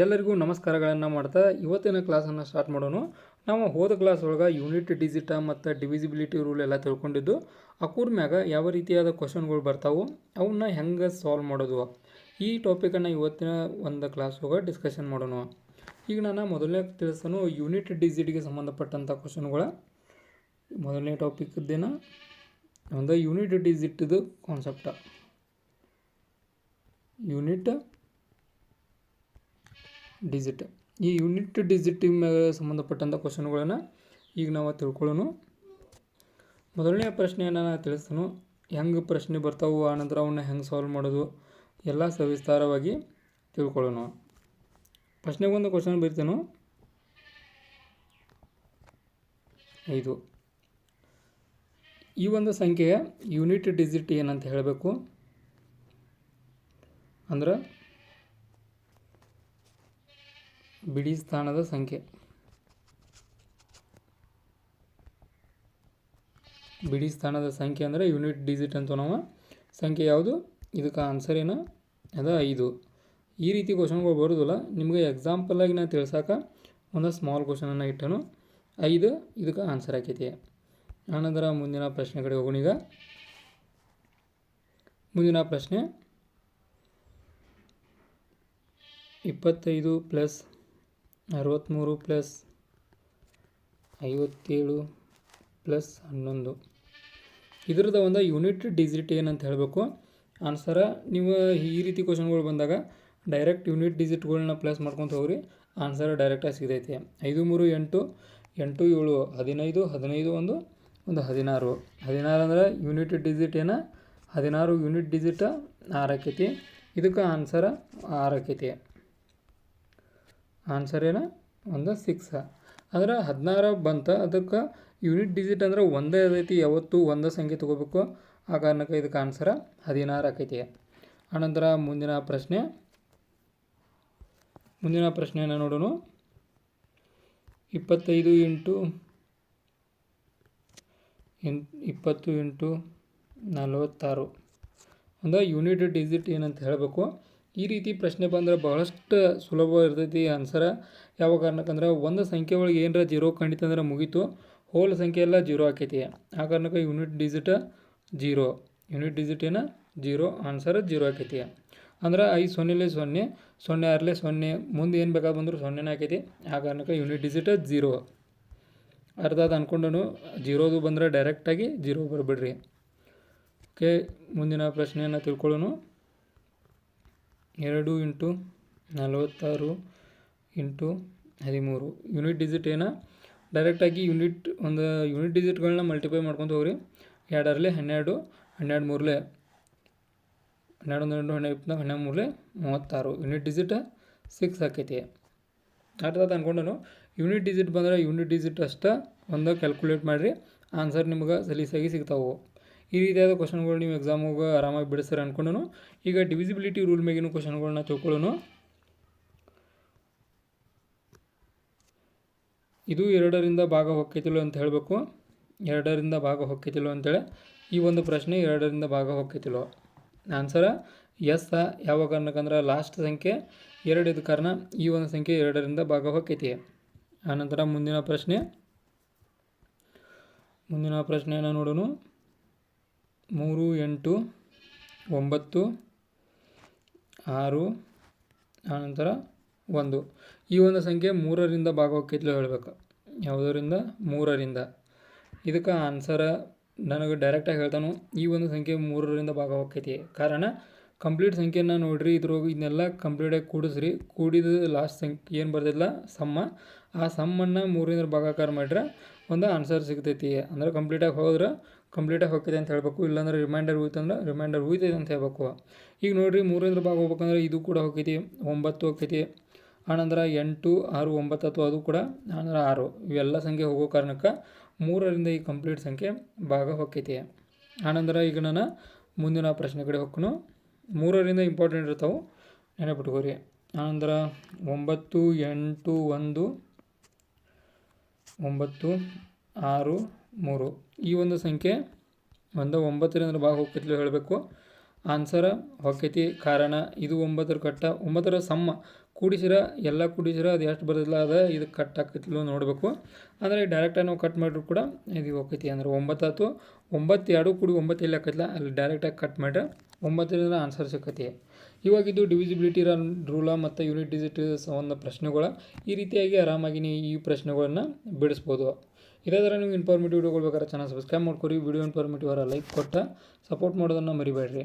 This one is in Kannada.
ಎಲ್ಲರಿಗೂ ನಮಸ್ಕಾರಗಳನ್ನು ಮಾಡ್ತಾ ಇವತ್ತಿನ ಕ್ಲಾಸನ್ನು ಸ್ಟಾರ್ಟ್ ಮಾಡೋಣ. ನಾವು ಹೋದ ಕ್ಲಾಸ್ ಒಳಗೆ ಯೂನಿಟ್ ಡಿಜಿಟ ಮತ್ತು ಡಿವಿಸಿಬಿಲಿಟಿ ರೂಲ್ ಎಲ್ಲ ತಿಳ್ಕೊಂಡಿದ್ದು ಅಕೂರ ಮ್ಯಾಗ ಯಾವ ರೀತಿಯಾದ ಕ್ವಶನ್ಗಳು ಬರ್ತಾವೆ ಅವನ್ನ ಹೆಂಗೆ ಸಾಲ್ವ್ ಮಾಡೋದು ಈ ಟಾಪಿಕನ್ನು ಇವತ್ತಿನ ಒಂದು ಕ್ಲಾಸ್ ಒಳಗೆ ಡಿಸ್ಕಷನ್ ಮಾಡೋಣ. ಈಗ ನಾನು ಮೊದಲನೇ ತಿಳಿಸ್ತಾನು ಯೂನಿಟ್ ಡಿಜಿಟ್ಗೆ ಸಂಬಂಧಪಟ್ಟಂಥ ಕ್ವಶನ್ಗಳ ಮೊದಲನೇ ಟಾಪಿಕ್ದೇನ ಒಂದು ಯೂನಿಟ್ ಡಿಜಿಟ್ದು ಕಾನ್ಸೆಪ್ಟ. ಯೂನಿಟ್ ಡಿಜಿಟ್, ಈ ಯೂನಿಟ್ ಡಿಜಿಟ್ ಮ್ಯಾಗ ಸಂಬಂಧಪಟ್ಟಂಥ ಕ್ವಶನ್ಗಳನ್ನು ಈಗ ನಾವು ತಿಳ್ಕೊಳ್ಳೋಣ. ಮೊದಲನೆಯ ಪ್ರಶ್ನೆಯನ್ನು ನಾನು ತಿಳಿಸ್ತಾನು, ಹೆಂಗೆ ಪ್ರಶ್ನೆ ಬರ್ತಾವೆ ಆನಂತರ ಅವನ್ನ ಹೆಂಗೆ ಸಾಲ್ವ್ ಮಾಡೋದು ಎಲ್ಲ ಸವಿಸ್ತಾರವಾಗಿ ತಿಳ್ಕೊಳ್ಳೋಣ. ಪ್ರಶ್ನೆಗೆ ಒಂದು ಕ್ವಶನ್ ಬರೀತಾನು 5. ಈ ಒಂದು ಸಂಖ್ಯೆಯ ಯೂನಿಟ್ ಡಿಜಿಟ್ ಏನಂತ ಹೇಳಬೇಕು ಅಂದ್ರೆ ಬಿಡಿ ಸ್ಥಾನದ ಸಂಖ್ಯೆ. ಬಿಡಿ ಸ್ಥಾನದ ಸಂಖ್ಯೆ ಅಂದರೆ ಯೂನಿಟ್ ಡಿಜಿಟ್ ಅಂತ ನಾವು ಸಂಖ್ಯೆ ಯಾವುದು, ಇದಕ್ಕೆ ಆನ್ಸರ್ ಏನು ಅದು 5. ಈ ರೀತಿ ಕ್ವಶನ್ಗಳು ಬರೋದಿಲ್ಲ. ನಿಮಗೆ ಎಕ್ಸಾಂಪಲಾಗಿ ನಾನು ತಿಳ್ಸೋಕೆ ಒಂದು ಸ್ಮಾಲ್ ಕ್ವಶನನ್ನು ಇಟ್ಟನು. 5 ಇದಕ್ಕೆ ಆನ್ಸರ್ ಆಕೈತಿ. ಆನಂತರ ಮುಂದಿನ ಪ್ರಶ್ನೆ ಕಡೆ ಹೋಗೋಣ. ಈಗ ಮುಂದಿನ ಪ್ರಶ್ನೆ 25 ಪ್ಲಸ್ 63 ಪ್ಲಸ್ 57 ಪ್ಲಸ್ 11 ಇದ್ರದ್ದು ಒಂದು ಯೂನಿಟ್ ಡಿಜಿಟ್ ಏನಂತ ಹೇಳಬೇಕು. ಆನ್ಸರ ನೀವು ಈ ರೀತಿ ಕ್ವಶನ್ಗಳು ಬಂದಾಗ ಡೈರೆಕ್ಟ್ ಯೂನಿಟ್ ಡಿಜಿಟ್ಗಳನ್ನ ಪ್ಲಸ್ ಮಾಡ್ಕೊತ ಹೋಗ್ರಿ, ಆನ್ಸರ್ ಡೈರೆಕ್ಟಾಗಿ ಸಿಗೈತೆ. 5 3 8 8 7 15 15 1 16 16 ಅಂದ್ರೆ ಯೂನಿಟ್ ಡಿಜಿಟ್ ಏನ 16 ಯೂನಿಟ್ ಡಿಜಿಟ್ 6 ಆಕೈತಿ. ಇದಕ್ಕೆ ಆನ್ಸರ 6 ಆಕೈತಿ. ಆನ್ಸರ್ ಏನ ಒಂದು 6 ಅಂದ್ರೆ 16 ಬಂತ. ಅದಕ್ಕೆ ಯೂನಿಟ್ ಡಿಜಿಟ್ ಅಂದ್ರೆ ಒಂದೇ ಅದೈತಿ, ಯಾವತ್ತು ಒಂದೇ ಸಂಖ್ಯೆ ತೊಗೋಬೇಕು. ಆ ಕಾರಣಕ್ಕೆ ಇದಕ್ಕೆ ಆನ್ಸರ 16 ಆಕೈತಿ. ಆನಂತರ ಮುಂದಿನ ಪ್ರಶ್ನೆಯನ್ನು ನೋಡೋಣ. 25 ಇಂಟು 20 ಇಂಟು 46 ಒಂದು ಯೂನಿಟ್ ಡಿಜಿಟ್ ಏನಂತ ಹೇಳಬೇಕು. ಈ ರೀತಿ ಪ್ರಶ್ನೆ ಬಂದರೆ ಬಹಳಷ್ಟು ಸುಲಭ ಇರ್ತೈತಿ ಆನ್ಸರ. ಯಾವ ಕಾರಣಕ್ಕಂದ್ರೆ ಒಂದು ಸಂಖ್ಯೆ ಒಳಗೆ ಏನರ 0 ಕಂಡಿತಂದ್ರೆ ಮುಗೀತು, ಹೋಲ್ ಸಂಖ್ಯೆ ಎಲ್ಲ 0 ಆಕೈತಿ. ಆ ಕಾರಣಕ್ಕೆ ಯೂನಿಟ್ ಡಿಜಿಟ್ 0, ಯೂನಿಟ್ ಡಿಜಿಟ್ ಏನ 0, ಆನ್ಸರ್ 0 ಆಕೈತಿ. ಅಂದ್ರೆ 5 0 0 0 6 0 ಮುಂದೆ ಏನು ಬೇಕಾದ ಬಂದರೂ 0 ಆಕೈತಿ. ಆ ಕಾರಣಕ್ಕೆ ಯೂನಿಟ್ ಡಿಜಿಟ್ 0. ಅರ್ಧ ಅದು ಅಂದ್ಕೊಂಡನು 0 ಬಂದರೆ ಡೈರೆಕ್ಟಾಗಿ 0 ಬರಬೇಡ್ರಿ. ಓಕೆ, ಮುಂದಿನ ಪ್ರಶ್ನೆಯನ್ನು ತಿಳ್ಕೊಳ್ಳೋಣ. 2 ಇಂಟು 46 ಇಂಟು 13 ಯೂನಿಟ್ ಡಿಜಿಟ್ ಏನ ಡೈರೆಕ್ಟಾಗಿ ಯೂನಿಟ್ ಡಿಜಿಟ್ಗಳನ್ನ ಮಲ್ಟಿಪ್ಲೈ ಮಾಡ್ಕೊತ ಹೋಗ್ರಿ. 2 12 12 3 12 12 12 36 ಯೂನಿಟ್ ಡಿಜಿಟ್ 6 ಆಕೈತಿ. ಅರ್ಥಾತ್ ಅಂದ್ಕೊಂಡನು ಯೂನಿಟ್ ಡಿಜಿಟ್ ಬಂದರೆ ಯೂನಿಟ್ ಡಿಜಿಟ್ ಅಷ್ಟೇ ಒಂದು ಕ್ಯಾಲ್ಕುಲೇಟ್ ಮಾಡಿರಿ, ಆನ್ಸರ್ ನಿಮ್ಗೆ ಸಲೀಸಾಗಿ ಸಿಗ್ತಾವೆ. ಈ ರೀತಿಯಾದ ಕ್ವಶನ್ಗಳು ನೀವು ಎಕ್ಸಾಮಿಗೆ ಆರಾಮಾಗಿ ಬಿಡಿಸ್ತಾರೆ ಅಂದ್ಕೊಂಡನು. ಈಗ ಡಿವಿಸಿಬಿಲಿಟಿ ರೂಲ್ ಮೇಗಿನ ಕ್ವಶನ್ಗಳನ್ನ ತಿಳ್ಕೊಳ್ಳೋಣ. ಇದು 2ರಿಂದ ಭಾಗ ಹೊಕ್ಕೈತಿಲ್ಲೋ ಅಂತ ಹೇಳಬೇಕು. 2ರಿಂದ ಭಾಗ ಹೊಕ್ಕೈತಿಲ್ಲೋ ಅಂತೇಳಿ ಈ ಒಂದು ಪ್ರಶ್ನೆ 2ರಿಂದ ಭಾಗ ಹೊಕ್ಕೈತಿಲ್ಲೋ. ಆನ್ಸರ ಎಸ್. ಯಾವ ಕಾರಣಕ್ಕಂದ್ರೆ ಲಾಸ್ಟ್ ಸಂಖ್ಯೆ 2 ಇದ್ದ ಕಾರಣ ಈ ಒಂದು ಸಂಖ್ಯೆ 2ರಿಂದ ಭಾಗ ಹೊಕ್ಕೈತಿ. ಆನಂತರ ಮುಂದಿನ ಪ್ರಶ್ನೆಯನ್ನು ನೋಡೋಣ. 3 8 9 6 ಆನಂತರ 1 ಈ ಒಂದು ಸಂಖ್ಯೆ 3ರಿಂದ ಭಾಗ ಹೊಕ್ಕೈತಿಲ್ಲೋ ಹೇಳಬೇಕು. ಯಾವುದರಿಂದ 3ರಿಂದ. ಇದಕ್ಕೆ ಆನ್ಸರ ನನಗೆ ಡೈರೆಕ್ಟಾಗಿ ಹೇಳ್ತಾನು ಈ ಒಂದು ಸಂಖ್ಯೆ 3ರಿಂದ ಭಾಗ ಹೊಕ್ಕೈತಿ. ಕಾರಣ ಕಂಪ್ಲೀಟ್ ಸಂಖ್ಯೆಯನ್ನು ನೋಡಿರಿ, ಇದನ್ನೆಲ್ಲ ಕಂಪ್ಲೀಟಾಗಿ ಕೂಡಿಸ್ರಿ. ಕೂಡಿದ ಲಾಸ್ಟ್ ಸಂಖ್ಯೆ ಏನು ಬರ್ತಿಲ್ಲ ಸಮ್ಮ, ಆ ಸಮ್ಮನ್ನು 3ರಿಂದ ಭಾಗಾಕಾರ ಮಾಡಿದ್ರೆ ಒಂದು ಆನ್ಸರ್ ಸಿಗ್ತೈತಿ. ಅಂದ್ರೆ ಕಂಪ್ಲೀಟಾಗಿ ಹೋಗ್ತೈತೆ ಅಂತ ಹೇಳಬೇಕು. ಇಲ್ಲಾಂದ್ರೆ ರಿಮೈಂಡರ್ ಉಳಿತಂದ್ರೆ ರಿಮೈಂಡರ್ ಉಳಿತೈತೆ ಅಂತ ಹೇಳ್ಬೇಕು. ಈಗ ನೋಡಿರಿ 3ರಿಂದ ಭಾಗ ಹೋಗ್ಬೇಕಂದ್ರೆ ಇದು ಕೂಡ ಹೋಗ್ತೈತಿ, 9 ಹೋಗ್ತೈತಿ. ಆನಂತರ 8 6 9 ಅಥವಾ ಅದು ಕೂಡ ಆನಂತರ 6 ಇವೆಲ್ಲ ಸಂಖ್ಯೆ ಹೋಗೋ ಕಾರಣಕ್ಕೆ 3ರಿಂದ ಈ ಕಂಪ್ಲೀಟ್ ಸಂಖ್ಯೆ ಭಾಗ ಹೊಕ್ಕೈತಿ. ಆನಂತರ ಈಗ ನಾನು ಮುಂದಿನ ಪ್ರಶ್ನೆ ಕಡೆ ಹೋಗ್ಕನು. 3ರಿಂದ ಇಂಪಾರ್ಟೆಂಟ್ ಇರ್ತಾವೆ, ನೆನಪಿಟ್ಕೋರಿ. ಆನಂತರ 9 8 1 9 6 3 ಈ ಒಂದು ಸಂಖ್ಯೆ 9ರಿಂದ ಭಾಗ ಹೋಗ್ತೈತಿಲ್ಲ ಹೇಳಬೇಕು. ಆನ್ಸರ ಹೊಕ್ಕೈತಿ. ಕಾರಣ ಇದು 9ರ ಕಟ್ಟ 9ರ ಸಮ್ಮ ಕೂಡಿಸಿರ ಎಲ್ಲ ಕೂಡಿಸಿರ ಅದು ಎಷ್ಟು ಬರೋದಿಲ್ಲ ಅದು ಇದು ಕಟ್ ಆಕೈತಿಲ್ಲ ನೋಡಬೇಕು. ಅಂದರೆ ಡೈರೆಕ್ಟಾಗಿ ನಾವು ಕಟ್ ಮಾಡಿದ್ರು ಕೂಡ ಇದು ಹೋಗ್ತೈತಿ. ಅಂದ್ರೆ 9 ಆಯ್ತು. 9 2 ಕೂಡಿ 9 ಎಲ್ಲಿ ಆಕೈತಿಲ್ಲ ಅಲ್ಲಿ ಡೈರೆಕ್ಟಾಗಿ ಕಟ್ ಮಾಡಿದ್ರೆ 9ರಿಂದ ಆನ್ಸರ್ ಸಿಕ್ಕತಿ. ಇವಾಗಿದ್ದು ಡಿವಿಸಿಬಿಲಿಟಿ ರೂಲ ಮತ್ತು ಯೂನಿಟ್ ಡಿಜಿಟ್ ಸಂಬಂಧ ಪ್ರಶ್ನೆಗಳು. ಈ ರೀತಿಯಾಗಿ ಆರಾಮಾಗಿ ನೀವು ಈ ಪ್ರಶ್ನೆಗಳನ್ನು ಬಿಡಿಸ್ಬೋದು. ಇದೇ ಥರ ನೀವು ಇನ್ಫಾರ್ಮೇಟಿವ್ ವಿಡಿಯೋಗಳು ಬೇಕಾದ್ರೆ ಚಾನಲ್ ಸಬ್ಸ್ಕ್ರೈಬ್ ಮಾಡ್ಕೊರಿ. ವಿಡಿಯೋ ಇನ್ಫಾರ್ಮೇಟಿವ್ ಲೈಕ್ ಕೊಟ್ಟು ಸಪೋರ್ಟ್ ಮಾಡೋದನ್ನು ಮರಿಬೇಡ್ರಿ.